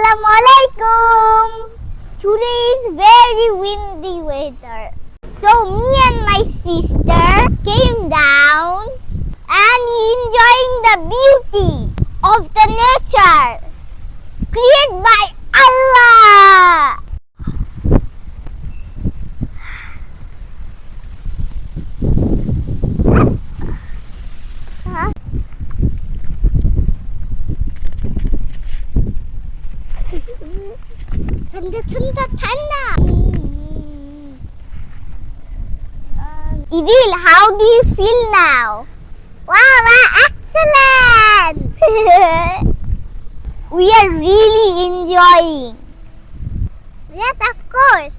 Assalamualaikum. Today is very windy weather. So me and my sister came down and enjoying the beauty of the nature created by Allah. Ezhil, how do you feel now? Wow, excellent! We are really enjoying. Yes, of course.